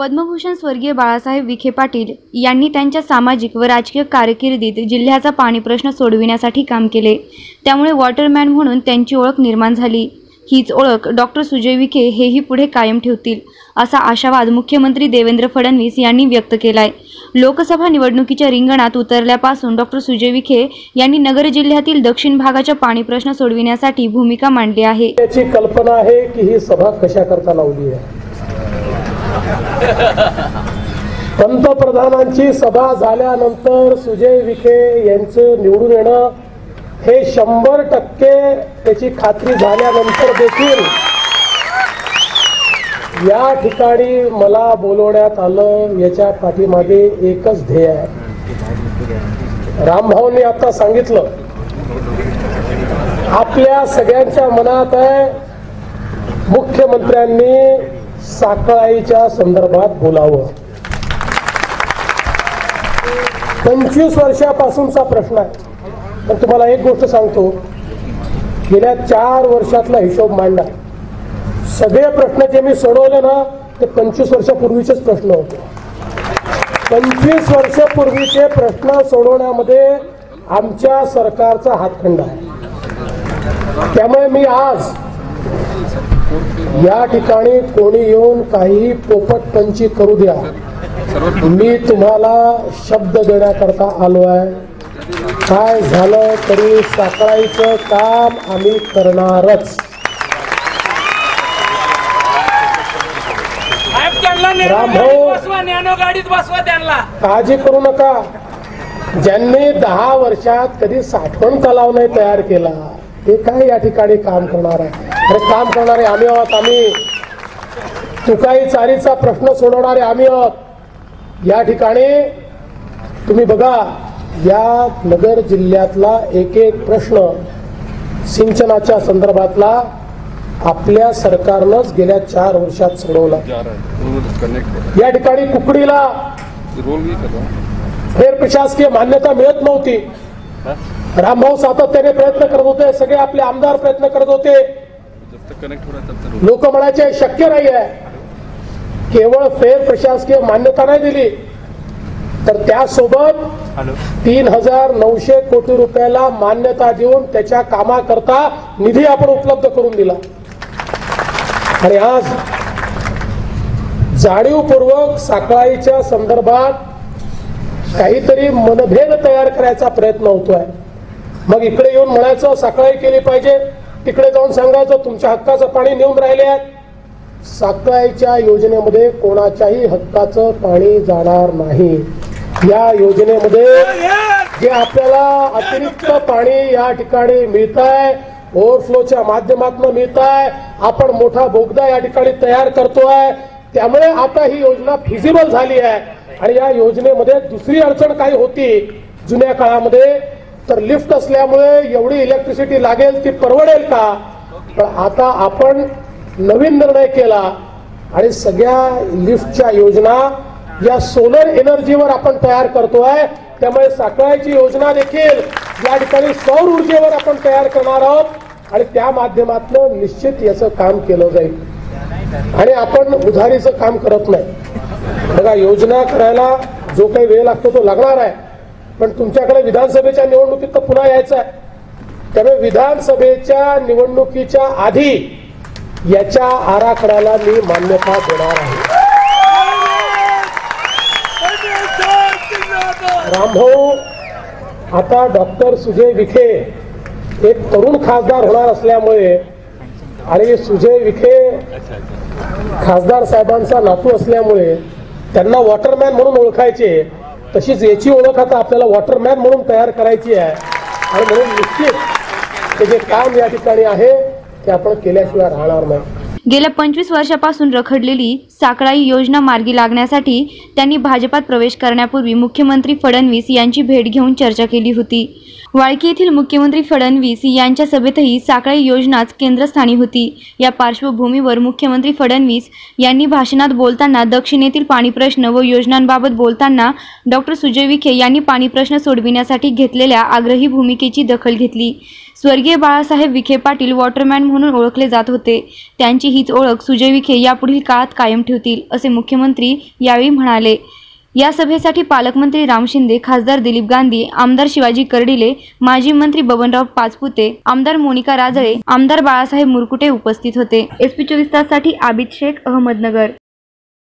पद्मभूषण स्वर्गीय बाळासाहेब विखे पाटील यांनी त्यांच्या सामाजिक व राजकीय कारकिर्दीत जिल्ह्याचा पाणी प्रश्न सोडविण्यासाठी काम केले। त्यामुळे वॉटरमॅन म्हणून त्यांची ओळख निर्माण झाली। हीच ओळख डॉक्टर सुजय विखे हेही पुढे कायम ठेवतील असा आशावाद मुख्यमंत्री देवेंद्र फडणवीस यांनी व्यक्त केलाय। लोकसभा निवडणुकीच्या रिंगणात उतरल्यापासून डॉक्टर सुजय विखे यांनी नगर जिल्ह्यातील दक्षिण भागाचा पाणी प्रश्न सोडविण्यासाठी भूमिका मांडली आहे। याची कल्पना आहे की ही सभा कशा करता लावली आहे। पंतप्रधानांची सभा झाल्यानंतर सुजय विखे यांचं निवडून येणं हे 100% त्याची खात्री झाल्यानंतर देखील या ठिकाणी मला बोलवण्यात आलं। याच्या पाठीमागे एकच ध्येय आहे। रामभाऊंनी आता सांगितलं, आपल्या सगळ्यांच्या मनात आहे मुख्यमंत्र्यांनी साखळाईच्या संदर्भात बोलावं। 25 वर्षापासूनचा प्रश्न आहे। पण तुम्हाला एक गोष्ट सांगतो, गेल्या 4 वर्षातला हिशोब मांडला। सगळे प्रश्न जे मी सोडवले ना ते 25 वर्षापूर्वीचेच प्रश्न होते। 25 वर्षापूर्वीचे प्रश्न सोडवण्यामध्ये आमच्या सरकारचा हातखंडा आहे। त्यामुळे मी आज या ठिकाणी कोणी येऊन काही पोपटपंची करू द्या, मी तुम्हाला शब्द देण्याकरता आलो आहे। काय झालं तरी साखळाईचं काम आम्ही करणारच। काळजी करू नका। ज्यांनी 10 वर्षात कधी साठवण तलाव नाही तयार केला ते काय या ठिकाणी काम करणार आहे? अरे काम करणारे आम्ही आहोत। आम्ही तुकाई चारीचा प्रश्न सोडवणारे आम्ही आहोत। या ठिकाणी तुम्ही बघा, या नगर जिल्ह्यातला एक एक प्रश्न सिंचनाच्या संदर्भातला आपल्या सरकारनंच गेल्या 4 वर्षात सोडवला। या ठिकाणी कुकडीला फेर प्रशासकीय मान्यता मिळत नव्हती। रामभाऊ सातत्याने प्रयत्न करत होते, सगळे आपले आमदार प्रयत्न करत होते। लोक म्हणायचे शक्य नाही आहे। केवळ फेर प्रशासकीय मान्यता नाही दिली तर त्यासोबत 3900 कोटी रुपयाला मान्यता देऊन त्याच्या कामाकरता निधी आपण उपलब्ध करून दिला। आणि आज जाणीवपूर्वक साखळाईच्या संदर्भात काहीतरी मनभेद तयार करायचा प्रयत्न होतोय। मग इकडे येऊन म्हणायचं साखळाई केली पाहिजे, तिकडे जाऊन सांगायचं तुमच्या हक्काचं पाणी नेऊन राहिले आहेत। साखळाईच्या योजनेमध्ये कोणाच्याही हक्काचं पाणी जाणार नाही। या योजनेमध्ये जे आपल्याला अतिरिक्त पाणी या ठिकाणी मिळत आहे, ओव्हरफ्लोच्या माध्यमातून मिळत आहे, आपण मोठा बोगदा या ठिकाणी तयार करतोय। त्यामुळे आता ही योजना फिजिबल झाली आहे। आणि या योजनेमध्ये दुसरी अडचण काय होती जुन्या काळामध्ये, तर लिफ्ट असल्यामुळे एवढी इलेक्ट्रिसिटी लागेल ती परवडेल का? पण आता आपण नवीन निर्णय केला आणि सगळ्या लिफ्टच्या योजना या सोलर एनर्जीवर आपण तयार करतोय। त्यामुळे साखळाईची योजना देखील या ठिकाणी सौर ऊर्जेवर आपण तयार करणार आहोत आणि त्या माध्यमातून निश्चित याचं काम केलं जाईल। आणि आपण उधारीचं काम करत नाही। बघा, योजना करायला जो काही वेळ लागतो तो लागणार आहे, पण तुमच्याकडे विधानसभेच्या निवडणुकीत तर पुन्हा यायचं आहे। त्यामुळे विधानसभेच्या निवडणुकीच्या आधी याच्या आराखड्याला मी मान्यता देणार आहे। रामभाऊ आता डॉक्टर सुजय विखे एक तरुण खासदार होणार असल्यामुळे आणि सुजय विखे खासदार साहेबांचा नातू असल्यामुळे त्यांना वॉटरमॅन म्हणून ओळखायचे, तशीच याची ओळख आता आपल्याला वॉटरमॅन म्हणून तयार करायची आहे। आणि म्हणून निश्चित ते जे काम या ठिकाणी आहे ते आपण केल्याशिवाय राहणार नाही। गेल्या 25 वर्षापासून रखडलेली साखळाई योजना मार्गी लागण्यासाठी त्यांनी भाजपात प्रवेश करण्यापूर्वी मुख्यमंत्री फडणवीस यांची भेट घेऊन चर्चा केली होती। वाळकी येथील मुख्यमंत्री फडणवीस यांच्या सभेतही साखळी योजनाच केंद्रस्थानी होती। या पार्श्वभूमीवर मुख्यमंत्री फडणवीस यांनी भाषणात बोलताना दक्षिणेतील पाणी प्रश्न व योजनांबाबत बोलताना डॉक्टर सुजय विखे यांनी पाणी प्रश्न सोडविण्यासाठी घेतलेल्या आग्रही भूमिकेची दखल घेतली। स्वर्गीय बाळासाहेब विखे पाटील वॉटरमॅन म्हणून ओळखले जात होते। त्यांची हीच ओळख सुजय विखे यापुढील काळात कायम ठेवतील असे मुख्यमंत्री यावेळी म्हणाले। या सभेसाठी पालकमंत्री राम शिंदे, खासदार दिलीप गांधी, आमदार शिवाजी कर्डिले, माजी मंत्री बबनराव पाचपुते, आमदार मोनिका राजळे, आमदार बाळासाहेब मुरकुटे उपस्थित होते। SP 24 ताससाठी आबिद शेख, अहमदनगर।